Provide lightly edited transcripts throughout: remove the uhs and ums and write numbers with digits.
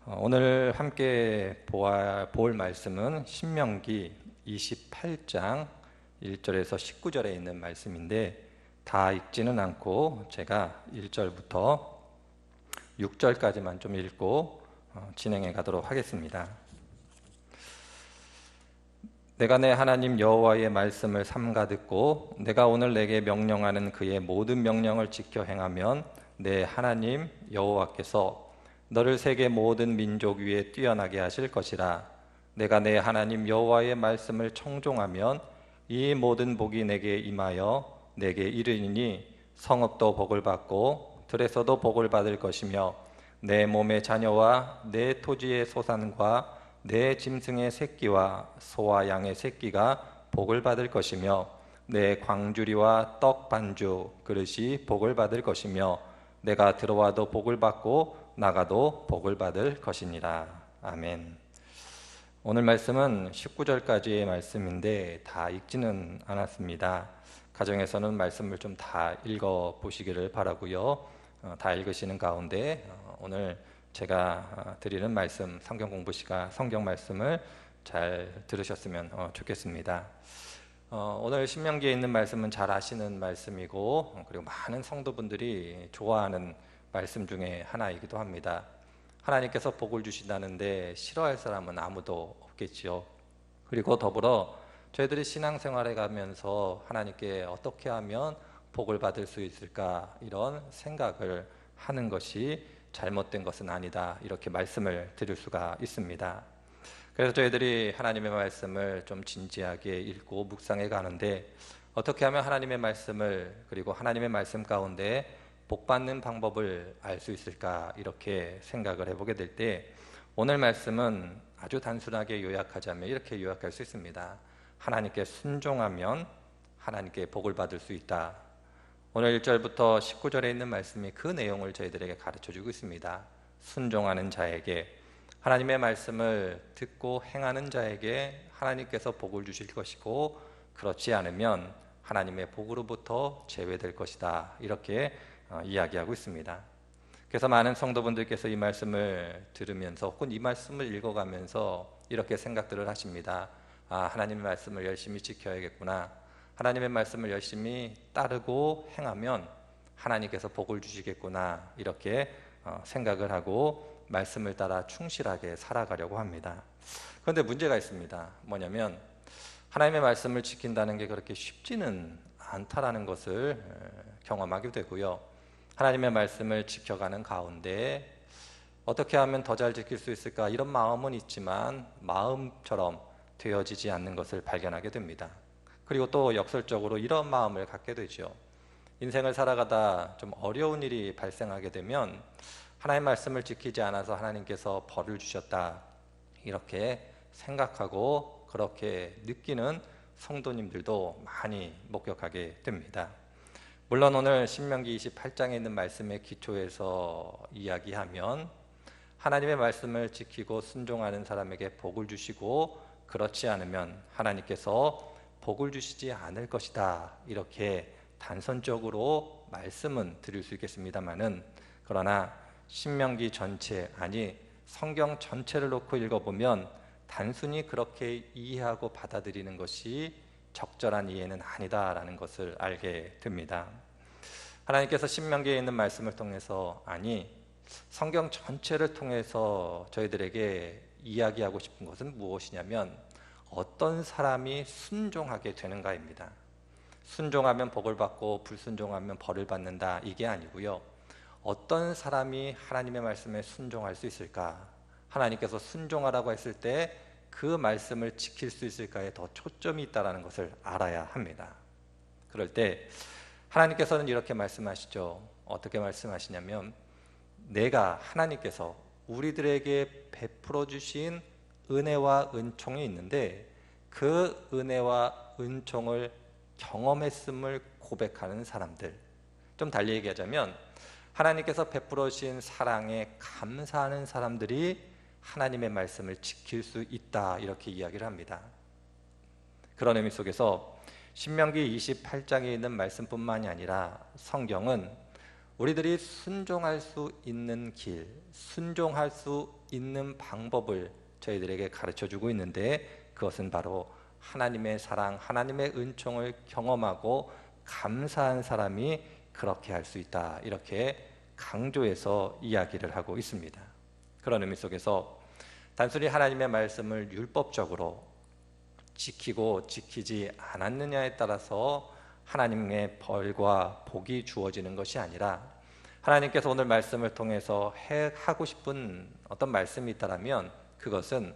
오늘 함께 볼 말씀은 신명기 28장 1절에서 19절에 있는 말씀인데, 다 읽지는 않고 제가 1절부터 6절까지만 좀 읽고 진행해 가도록 하겠습니다. 내가 내 하나님 여호와의 말씀을 삼가 듣고 내가 오늘 내게 명령하는 그의 모든 명령을 지켜 행하면 내 하나님 여호와께서 너를 세계 모든 민족 위에 뛰어나게 하실 것이라. 내가 내 하나님 여호와의 말씀을 청종하면 이 모든 복이 내게 임하여 내게 이르리니 성읍도 복을 받고 들에서도 복을 받을 것이며 내 몸의 자녀와 내 토지의 소산과 내 짐승의 새끼와 소와 양의 새끼가 복을 받을 것이며 내 광주리와 떡 반주 그릇이 복을 받을 것이며 내가 들어와도 복을 받고 나가도 복을 받을 것이니라. 아멘. 오늘 말씀은 19절까지의 말씀인데 다 읽지는 않았습니다. 가정에서는 말씀을 좀 다 읽어 보시기를 바라고요. 다 읽으시는 가운데 오늘 제가 드리는 말씀, 성경 공부 시간, 성경 말씀을 잘 들으셨으면 좋겠습니다. 오늘 신명기에 있는 말씀은 잘 아시는 말씀이고, 그리고 많은 성도분들이 좋아하는 말씀 중에 하나이기도 합니다. 하나님께서 복을 주신다는데 싫어할 사람은 아무도 없겠지요. 그리고 더불어 저희들이 신앙생활에 가면서 하나님께 어떻게 하면 복을 받을 수 있을까, 이런 생각을 하는 것이 잘못된 것은 아니다, 이렇게 말씀을 드릴 수가 있습니다. 그래서 저희들이 하나님의 말씀을 좀 진지하게 읽고 묵상해 가는데, 어떻게 하면 하나님의 말씀을, 그리고 하나님의 말씀 가운데 복 받는 방법을 알 수 있을까, 이렇게 생각을 해보게 될 때 오늘 말씀은 아주 단순하게 요약하자면 이렇게 요약할 수 있습니다. 하나님께 순종하면 하나님께 복을 받을 수 있다. 오늘 1절부터 19절에 있는 말씀이 그 내용을 저희들에게 가르쳐주고 있습니다. 순종하는 자에게, 하나님의 말씀을 듣고 행하는 자에게 하나님께서 복을 주실 것이고, 그렇지 않으면 하나님의 복으로부터 제외될 것이다, 이렇게 이야기하고 있습니다. 그래서 많은 성도분들께서 이 말씀을 들으면서 혹은 이 말씀을 읽어가면서 이렇게 생각들을 하십니다. 하나님의 말씀을 열심히 지켜야겠구나, 하나님의 말씀을 열심히 따르고 행하면 하나님께서 복을 주시겠구나, 이렇게 생각을 하고 말씀을 따라 충실하게 살아가려고 합니다. 그런데 문제가 있습니다. 뭐냐면 하나님의 말씀을 지킨다는 게 그렇게 쉽지는 않다라는 것을 경험하게 되고요. 하나님의 말씀을 지켜가는 가운데 어떻게 하면 더 잘 지킬 수 있을까, 이런 마음은 있지만 마음처럼 되어지지 않는 것을 발견하게 됩니다. 그리고 또 역설적으로 이런 마음을 갖게 되죠. 인생을 살아가다 좀 어려운 일이 발생하게 되면 하나님의 말씀을 지키지 않아서 하나님께서 벌을 주셨다, 이렇게 생각하고 그렇게 느끼는 성도님들도 많이 목격하게 됩니다. 물론 오늘 신명기 28장에 있는 말씀의 기초에서 이야기하면 하나님의 말씀을 지키고 순종하는 사람에게 복을 주시고, 그렇지 않으면 하나님께서 복을 주시지 않을 것이다, 이렇게 단선적으로 말씀은 드릴 수 있겠습니다만은, 그러나 신명기 전체, 아니 성경 전체를 놓고 읽어보면 단순히 그렇게 이해하고 받아들이는 것이 적절한 이해는 아니다라는 것을 알게 됩니다. 하나님께서 신명기에 있는 말씀을 통해서, 아니 성경 전체를 통해서 저희들에게 이야기하고 싶은 것은 무엇이냐면 어떤 사람이 순종하게 되는가입니다. 순종하면 복을 받고 불순종하면 벌을 받는다, 이게 아니고요. 어떤 사람이 하나님의 말씀에 순종할 수 있을까, 하나님께서 순종하라고 했을 때 그 말씀을 지킬 수 있을까에 더 초점이 있다는 것을 알아야 합니다. 그럴 때 하나님께서는 이렇게 말씀하시죠. 어떻게 말씀하시냐면, 내가, 하나님께서 우리들에게 베풀어 주신 은혜와 은총이 있는데 그 은혜와 은총을 경험했음을 고백하는 사람들, 좀 달리 얘기하자면 하나님께서 베풀어 주신 사랑에 감사하는 사람들이 하나님의 말씀을 지킬 수 있다, 이렇게 이야기를 합니다. 그런 의미 속에서 신명기 28장에 있는 말씀뿐만이 아니라 성경은 우리들이 순종할 수 있는 길, 순종할 수 있는 방법을 저희들에게 가르쳐 주고 있는데, 그것은 바로 하나님의 사랑, 하나님의 은총을 경험하고 감사한 사람이 그렇게 할 수 있다, 이렇게 강조해서 이야기를 하고 있습니다. 그런 의미 속에서 단순히 하나님의 말씀을 율법적으로 지키고 지키지 않았느냐에 따라서 하나님의 벌과 복이 주어지는 것이 아니라, 하나님께서 오늘 말씀을 통해서 하고 싶은 어떤 말씀이 있다면 그것은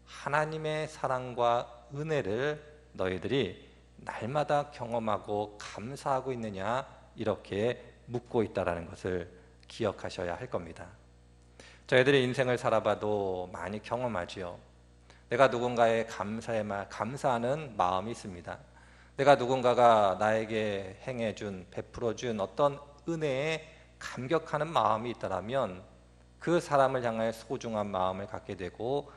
하나님의 사랑과 은혜를 너희들이 날마다 경험하고 감사하고 있느냐, 이렇게 묻고 있다는 것을 기억하셔야 할 겁니다. 저희들이 인생을 살아봐도 많이 경험하지요. 내가 누군가의 감사하는 마음이 있습니다. 내가 누군가가 나에게 행해준, 베풀어준 어떤 은혜에 감격하는 마음이 있다면 그 사람을 향하여 소중한 마음을 갖게 되고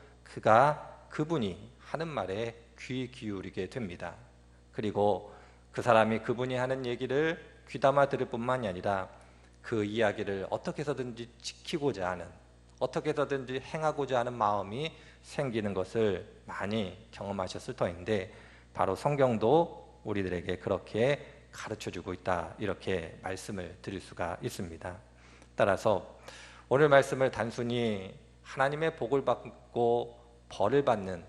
그분이 하는 말에 귀 기울이게 됩니다. 그리고 그 사람이 그분이 하는 얘기를 귀담아 들을 뿐만이 아니라 그 이야기를 어떻게 해서든지 지키고자 하는, 어떻게 해서든지 행하고자 하는 마음이 생기는 것을 많이 경험하셨을 터인데, 바로 성경도 우리들에게 그렇게 가르쳐주고 있다, 이렇게 말씀을 드릴 수가 있습니다. 따라서 오늘 말씀을 단순히 하나님의 복을 받고 벌을 받는,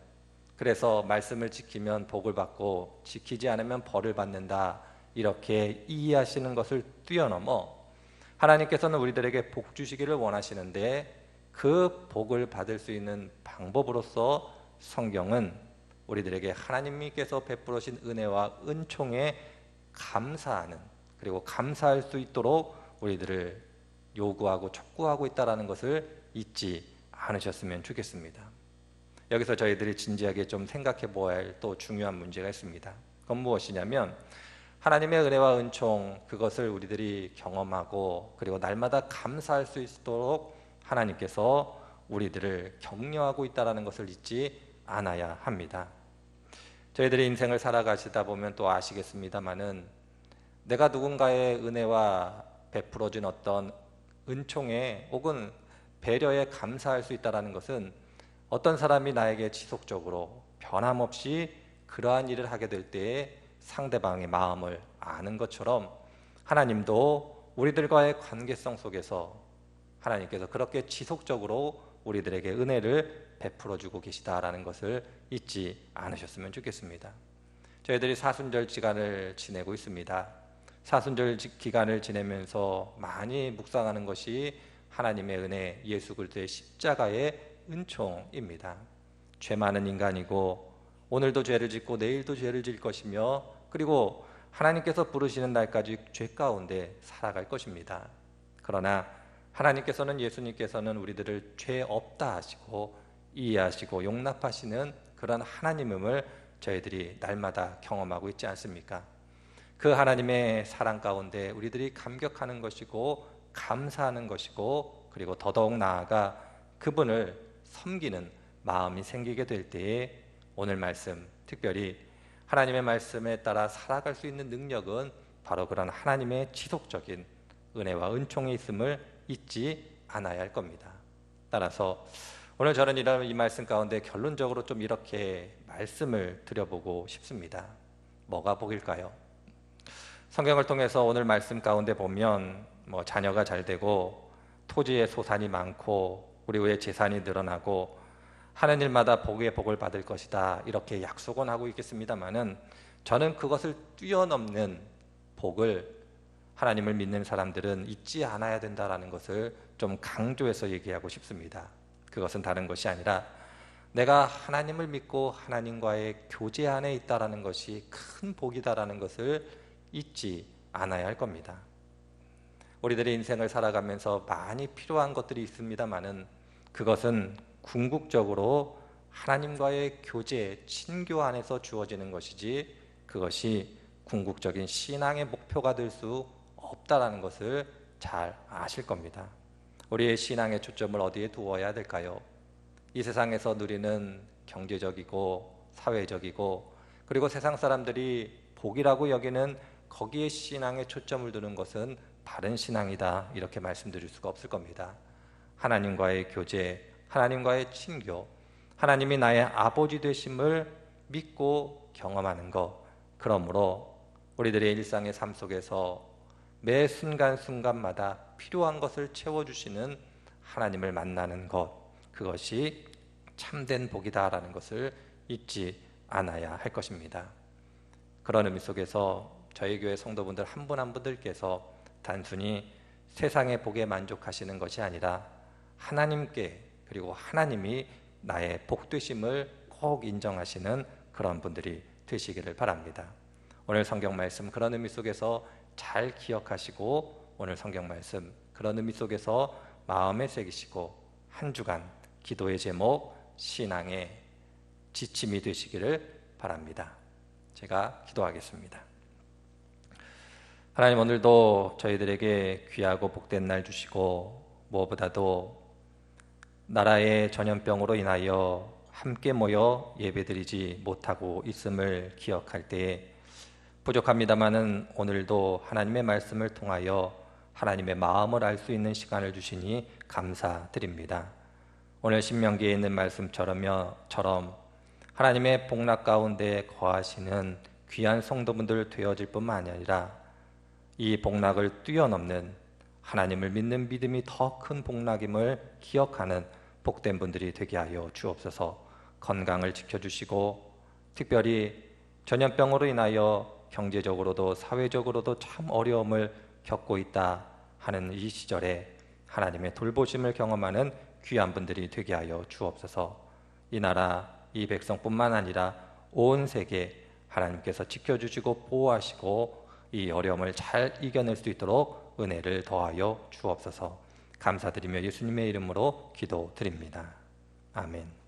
그래서 말씀을 지키면 복을 받고 지키지 않으면 벌을 받는다, 이렇게 이해하시는 것을 뛰어넘어 하나님께서는 우리들에게 복 주시기를 원하시는데, 그 복을 받을 수 있는 방법으로서 성경은 우리들에게 하나님께서 베풀어 주신 은혜와 은총에 감사하는, 그리고 감사할 수 있도록 우리들을 요구하고 촉구하고 있다는 것을 잊지 않으셨으면 좋겠습니다. 여기서 저희들이 진지하게 좀 생각해 보아야 할 또 중요한 문제가 있습니다. 그건 무엇이냐면, 하나님의 은혜와 은총, 그것을 우리들이 경험하고 그리고 날마다 감사할 수 있도록 하나님께서 우리들을 격려하고 있다는 것을 잊지 않아야 합니다. 저희들이 인생을 살아가시다 보면 또 아시겠습니다마는, 내가 누군가의 은혜와 베풀어준 어떤 은총에 혹은 배려에 감사할 수 있다는 것은, 어떤 사람이 나에게 지속적으로 변함없이 그러한 일을 하게 될 때에 상대방의 마음을 아는 것처럼, 하나님도 우리들과의 관계성 속에서 하나님께서 그렇게 지속적으로 우리들에게 은혜를 베풀어 주고 계시다라는 것을 잊지 않으셨으면 좋겠습니다. 저희들이 사순절 기간을 지내고 있습니다. 사순절 기간을 지내면서 많이 묵상하는 것이 하나님의 은혜, 예수 그리스도의 십자가의 은총입니다. 죄 많은 인간이고 오늘도 죄를 짓고 내일도 죄를 질 것이며, 그리고 하나님께서 부르시는 날까지 죄 가운데 살아갈 것입니다. 그러나 하나님께서는, 예수님께서는 우리들을 죄 없다 하시고 이해하시고 용납하시는 그런 하나님임을 저희들이 날마다 경험하고 있지 않습니까? 그 하나님의 사랑 가운데 우리들이 감격하는 것이고 감사하는 것이고, 그리고 더더욱 나아가 그분을 섬기는 마음이 생기게 될 때에 오늘 말씀, 특별히 하나님의 말씀에 따라 살아갈 수 있는 능력은 바로 그런 하나님의 지속적인 은혜와 은총이 있음을 잊지 않아야 할 겁니다. 따라서 오늘 저는 이 말씀 가운데 결론적으로 좀 이렇게 말씀을 드려보고 싶습니다. 뭐가 복일까요? 성경을 통해서 오늘 말씀 가운데 보면 자녀가 잘 되고 토지에 소산이 많고 우리의 재산이 늘어나고 하는 일마다 복의 복을 받을 것이다, 이렇게 약속은 하고 있겠습니다마는, 저는 그것을 뛰어넘는 복을 하나님을 믿는 사람들은 잊지 않아야 된다는 것을 좀 강조해서 얘기하고 싶습니다. 그것은 다른 것이 아니라 내가 하나님을 믿고 하나님과의 교제 안에 있다는 것이 큰 복이다라는 것을 잊지 않아야 할 겁니다. 우리들의 인생을 살아가면서 많이 필요한 것들이 있습니다마는, 그것은 궁극적으로 하나님과의 교제, 친교 안에서 주어지는 것이지, 그것이 궁극적인 신앙의 목표가 될 수 없다라는 것을 잘 아실 겁니다. 우리의 신앙의 초점을 어디에 두어야 될까요? 이 세상에서 누리는 경제적이고 사회적이고, 그리고 세상 사람들이 복이라고 여기는 거기에 신앙의 초점을 두는 것은 바른 신앙이다 이렇게 말씀드릴 수가 없을 겁니다. 하나님과의 교제, 하나님과의 친교, 하나님이 나의 아버지 되심을 믿고 경험하는 것, 그러므로 우리들의 일상의 삶 속에서 매 순간순간마다 필요한 것을 채워주시는 하나님을 만나는 것, 그것이 참된 복이다라는 것을 잊지 않아야 할 것입니다. 그런 의미 속에서 저희 교회 성도분들 한 분 한 분들께서 단순히 세상의 복에 만족하시는 것이 아니라 하나님께, 그리고 하나님이 나의 복되심을 꼭 인정하시는 그런 분들이 되시기를 바랍니다. 오늘 성경 말씀 그런 의미 속에서 잘 기억하시고, 오늘 성경 말씀 그런 의미 속에서 마음에 새기시고, 한 주간 기도의 제목 신앙의 지침이 되시기를 바랍니다. 제가 기도하겠습니다. 하나님, 오늘도 저희들에게 귀하고 복된 날 주시고, 무엇보다도 나라의 전염병으로 인하여 함께 모여 예배드리지 못하고 있음을 기억할 때에 부족합니다마는 오늘도 하나님의 말씀을 통하여 하나님의 마음을 알 수 있는 시간을 주시니 감사드립니다. 오늘 신명기에 있는 말씀처럼 하나님의 복락 가운데 거하시는 귀한 성도분들 되어질 뿐만 아니라 이 복락을 뛰어넘는 하나님을 믿는 믿음이 더 큰 복락임을 기억하는 복된 분들이 되게 하여 주옵소서. 건강을 지켜주시고, 특별히 전염병으로 인하여 경제적으로도 사회적으로도 참 어려움을 겪고 있다 하는 이 시절에 하나님의 돌보심을 경험하는 귀한 분들이 되게 하여 주옵소서. 이 나라, 이 백성뿐만 아니라 온 세계 하나님께서 지켜주시고 보호하시고 이 어려움을 잘 이겨낼 수 있도록 은혜를 더하여 주옵소서. 감사드리며 예수님의 이름으로 기도드립니다. 아멘.